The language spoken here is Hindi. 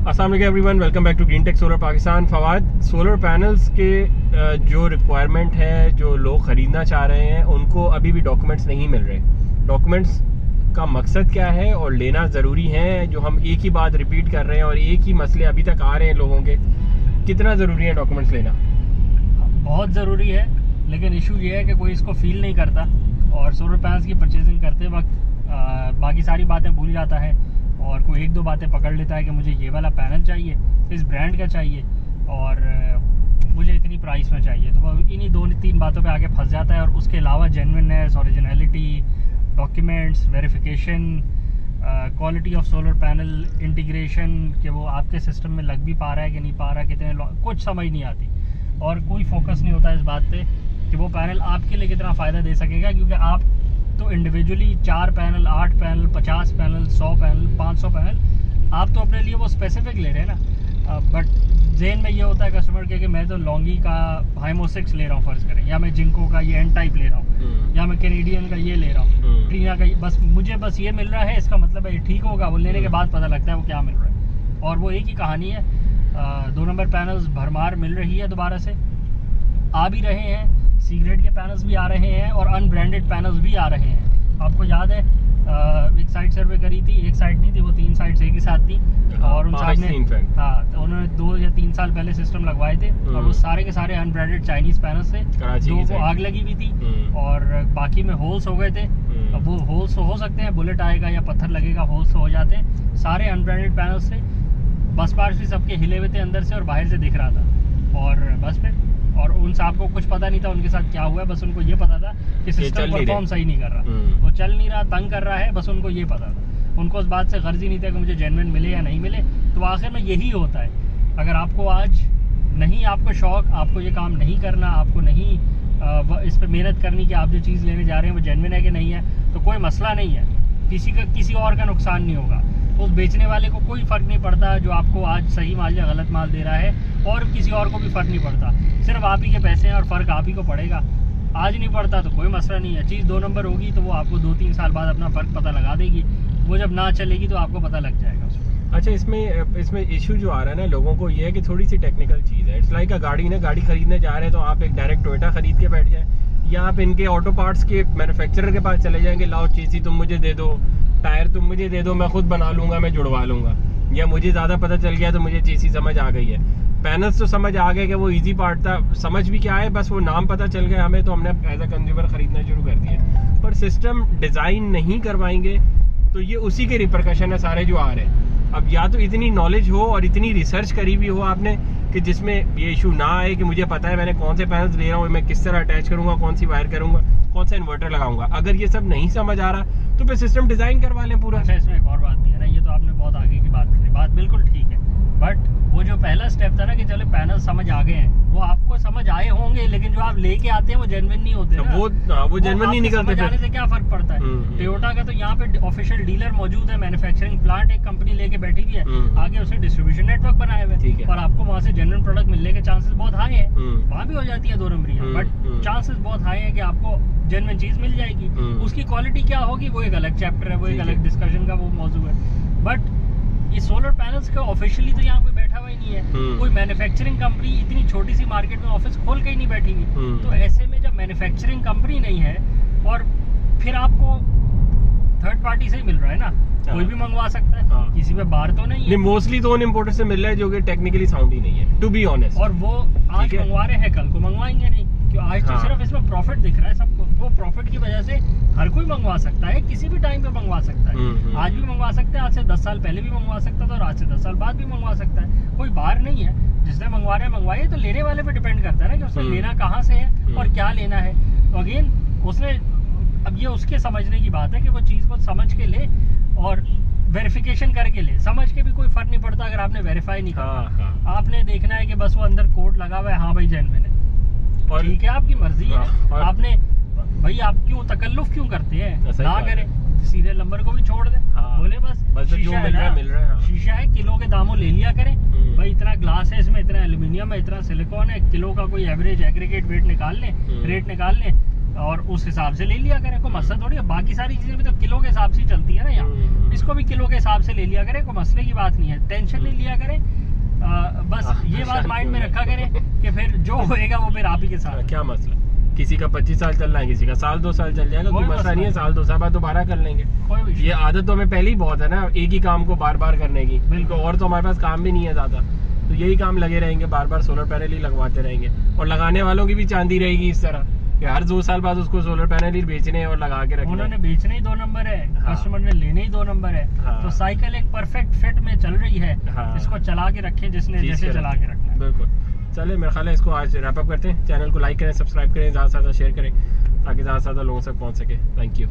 अस्सलाम वालेकुम everyone, welcome back to Green Tech Solar Pakistan. Fawad, solar panels के जो रिक्वायरमेंट है, जो लोग ख़रीदना चाह रहे हैं, उनको अभी भी डॉक्यूमेंट्स नहीं मिल रहे। डॉक्यूमेंट्स का मकसद क्या है और लेना ज़रूरी है? जो हम एक ही बात रिपीट कर रहे हैं और एक ही मसले अभी तक आ रहे हैं लोगों के, कितना ज़रूरी है डॉक्यूमेंट्स लेना? बहुत ज़रूरी है, लेकिन इशू ये है कि कोई इसको फील नहीं करता और सोलर पैनल्स की परचेजिंग करते वक्त बाकी सारी बातें भूल जाता है और कोई एक दो बातें पकड़ लेता है कि मुझे ये वाला पैनल चाहिए, इस ब्रांड का चाहिए और मुझे इतनी प्राइस में चाहिए। तो वो इन्हीं दो तीन बातों पे आगे फंस जाता है और उसके अलावा genuineness, originality, documents, verification, quality of solar panel, integration कि वो आपके सिस्टम में लग भी पा रहा है कि नहीं पा रहा, कितने कुछ समझ नहीं आती और कोई फोकस नहीं होता इस बात पे कि वो पैनल आपके लिए कितना फ़ायदा दे सकेगा। क्योंकि आप तो individually 4 panel, 8 panel, 50 panel, 100 panel, 500 panel आप तो अपने लिए वो स्पेसिफिक ले रहे हैं ना। बट जेन में ये होता है कस्टमर के कि मैं तो लॉन्गी का हाइमो 6 ले रहा हूँ फ़र्ज़ करें, या मैं जिंको का ये एन टाइप ले रहा हूँ, या मैं कैनेडियन का ये ले रहा हूँ, ट्रीना का, बस मुझे बस ये मिल रहा है, इसका मतलब है ठीक होगा। वो लेने के बाद पता लगता है वो क्या मिल रहा है और वो एक ही कहानी है। 2 नंबर पैनल्स भरमार मिल रही है, दोबारा से आ भी रहे हैं, सीक्रेट के पैनल्स भी आ रहे हैं और अनब्रांडेड पैनल्स भी आ रहे हैं। आपको याद है एक साइट सर्वे करी थी, एक साइट नहीं थी, वो 3 साइट्स एक ही साथ थी और उन साहब ने तो उन्होंने 2 या 3 साल पहले सिस्टम लगवाए थे और वो सारे के सारे अनब्रांडेड चाइनीज़ पैनल्स थे। 2 को आग लगी भी थी और बाकी में होल्स हो गए थे। अब वो होल्स हो सकते हैं, बुलेट आएगा या पत्थर लगेगा, होल्स हो जाते हैं। सारे अनब्रांडेड पैनल्स थे, बस पार्ट्स भी सबके हिले हुए थे अंदर से और बाहर से दिख रहा था और बस पे। और उन साहब को कुछ पता नहीं था उनके साथ क्या हुआ है, बस उनको ये पता था कि सिस्टम परफॉर्म सही नहीं कर रहा, वो चल नहीं रहा, तंग कर रहा है, बस उनको ये पता था। उनको उस बात से गर्ज ही नहीं था कि मुझे जेन्युइन मिले या नहीं मिले। तो आखिर में यही होता है, अगर आपको आज नहीं, आपको शौक, आपको ये काम नहीं करना, आपको नहीं इस पर मेहनत करनी कि आप जो चीज़ लेने जा रहे हैं वो जेन्युइन है कि नहीं है, तो कोई मसला नहीं है, किसी और का नुकसान नहीं होगा। उस बेचने वाले को कोई फ़र्क नहीं पड़ता जो आपको आज सही माल या गलत माल दे रहा है, और किसी और को भी फ़र्क नहीं पड़ता, सिर्फ आप ही के पैसे हैं और फ़र्क आप ही को पड़ेगा। आज नहीं पड़ता तो कोई मसला नहीं है, चीज़ 2 नंबर होगी तो वो आपको 2-3 साल बाद अपना फ़र्क पता लगा देगी, वो जब ना चलेगी तो आपको पता लग जाएगा उसमें। अच्छा, इसमें इशू जो आ रहा है ना लोगों को, ये है कि थोड़ी सी टेक्निकल चीज़ है। इट्स लाइक गाड़ी खरीदने जा रहे हैं तो आप एक डायरेक्ट टोयोटा खरीद के बैठ जाए, या आप इनके ऑटो पार्ट्स के मैन्युफैक्चरर के पास चले जाएंगे, लाओ चेसी तुम मुझे दे दो, टायर तुम मुझे दे दो, मैं खुद बना लूँगा, मैं जुड़वा लूँगा, या मुझे ज़्यादा पता चल गया तो मुझे चेसी समझ आ गई है। पैनल्स तो समझ आ गए कि वो इजी पार्ट था, समझ भी क्या है, बस वो नाम पता चल गया हमें, तो हमने एज अ कंज्यूमर ख़रीदना शुरू कर दिया। पर सिस्टम डिज़ाइन नहीं करवाएंगे तो ये उसी के रिपरकशन है सारे जो आ रहे हैं। अब या तो इतनी नॉलेज हो और इतनी रिसर्च करी भी हो आपने कि जिसमें ये इशू ना आए कि मुझे पता है मैंने कौन से पैनल्स ले रहा हूँ, मैं किस तरह अटैच करूँगा, कौन सी वायर करूँगा, कौन सा इन्वर्टर लगाऊंगा। अगर ये सब नहीं समझ आ रहा तो फिर सिस्टम डिज़ाइन करवा लें पूरा। अच्छा, इसमें एक और बात भी है ना, ये तो आपने बहुत आगे की बात करी, बात बिल्कुल ठीक है, बट वो जो पहला स्टेप था ना कि चलो पैनल समझ आ गए हैं, वो आपको समझ आए होंगे, लेकिन जो आप लेके आते हैं वो जेन्युइन नहीं होते ना। वो जेन्युइन नहीं निकलते। समझ आने से क्या फर्क पड़ता है? टोयोटा का तो यहाँ पे ऑफिशियल डीलर मौजूद है, मैन्युफैक्चरिंग प्लांट एक कंपनी लेके बैठी हुई है, आगे उसने डिस्ट्रीब्यूशन नेटवर्क बनाए हुए हैं और आपको वहाँ से जेन्युइन प्रोडक्ट मिलने के चांसेस बहुत हाई है। वहाँ भी हो जाती है 2 नंबरियाँ, बट चांसेस बहुत हाई है कि आपको जेन्युइन चीज मिल जाएगी। उसकी क्वालिटी क्या होगी वो एक अलग चैप्टर है, वो एक अलग डिस्कशन का वो मौजूद है। बट ये सोलर पैनल्स का ऑफिशियली तो यहाँ कोई बैठा हुआ ही नहीं है, कोई मैन्युफैक्चरिंग कंपनी इतनी छोटी सी मार्केट में ऑफिस खोल के ही नहीं बैठी हुई। तो ऐसे में जब मैन्युफैक्चरिंग कंपनी नहीं है और फिर आपको थर्ड पार्टी से ही मिल रहा है ना, कोई भी मंगवा सकता है, किसी पे बार तो नहीं है। मोस्टली तो उन इम्पोर्टर से मिल रहा है जो कि टेक्निकली साउंड ही नहीं है, टू बी ऑनेस्ट। और वो आज मंगवा रहे हैं, कल को मंगवाएंगे नहीं, क्यों? आज तो सिर्फ इसमें प्रॉफिट दिख रहा है सबको, वो प्रॉफिट की वजह से हर कोई मंगवा सकता है, किसी भी टाइम पे मंगवा सकता है। आज भी मंगवा सकता है, आज से 10 साल पहले भी मंगवा सकता था और आज से 10 साल बाद भी मंगवा सकता है, कोई बार नहीं है। जिसने मंगवा रहे हैं मंगवाइए, तो लेने वाले पे डिपेंड करता है ना कि उसने लेना कहाँ से है और क्या लेना है। तो अगेन उसने, अब ये उसके समझने की बात है कि वो चीज़ को समझ के ले और वेरिफिकेशन करके ले। समझ के भी कोई फर्क नहीं पड़ता अगर आपने वेरीफाई नहीं करना। आपने देखना है कि बस वो अंदर कोड लगा हुआ है, हाँ भाई जेन्युइन है, और ठीक है, आपकी मर्जी है। आपने भाई, आप क्यों तकल्लुफ क्यों करते हैं? ना करें, सीरियल नंबर को भी छोड़ दें, बोले बस शीशा है, मिल रहा है, शीशा है, किलो के दामों ले लिया करें। भाई इतना ग्लास है, इसमें इतना एल्यूमिनियम है, इतना सिलिकॉन है, किलो का कोई एवरेज एग्रीगेट वेट निकाल लें, रेट निकाल लें, और उस हिसाब से ले लिया करें, कोई मसला थोड़ी है। बाकी सारी चीजें भी तो किलो के हिसाब से ही चलती है ना यहाँ, इसको भी किलो के हिसाब से ले लिया करें, कोई मसले की बात नहीं है, टेंशन नहीं लिया करें। बस ये बात माइंड में रखा करें कि फिर जो होएगा वो फिर आप ही के साथ। क्या मसला, किसी का 25 साल चल रहा है, किसी का साल 2 साल चल जाएगा, कोई मसला नहीं है, साल 2 साल बाद दोबारा कर लेंगे। ये आदत तो हमें पहले ही बहुत है ना, एक ही काम को बार बार करने की। बिल्कुल, और तो हमारे पास काम भी नहीं है ज्यादा, तो यही काम लगे रहेंगे, बार बार सोलर पैनल ही लगवाते रहेंगे। और लगाने वालों की भी चांदी रहेगी इस तरह कि हर 2 साल बाद उसको सोलर पैनल ही बेचने और लगा के रखने। उन्होंने बेचने ही 2 नंबर है, कस्टमर ने लेने ही 2 नंबर है। तो साइकिल एक परफेक्ट फिट में चल रही है, इसको चला के रखें जिसने जैसे चला के रखना है। बिल्कुल, चले मेरा ख्याल है इसको आज रैप अप करते हैं। चैनल को लाइक करें, सब्सक्राइब करें, ज़्यादा से ज़्यादा शेयर करें ताकि ज़्यादा से ज़्यादा लोगों तक पहुंच सके। Thank you.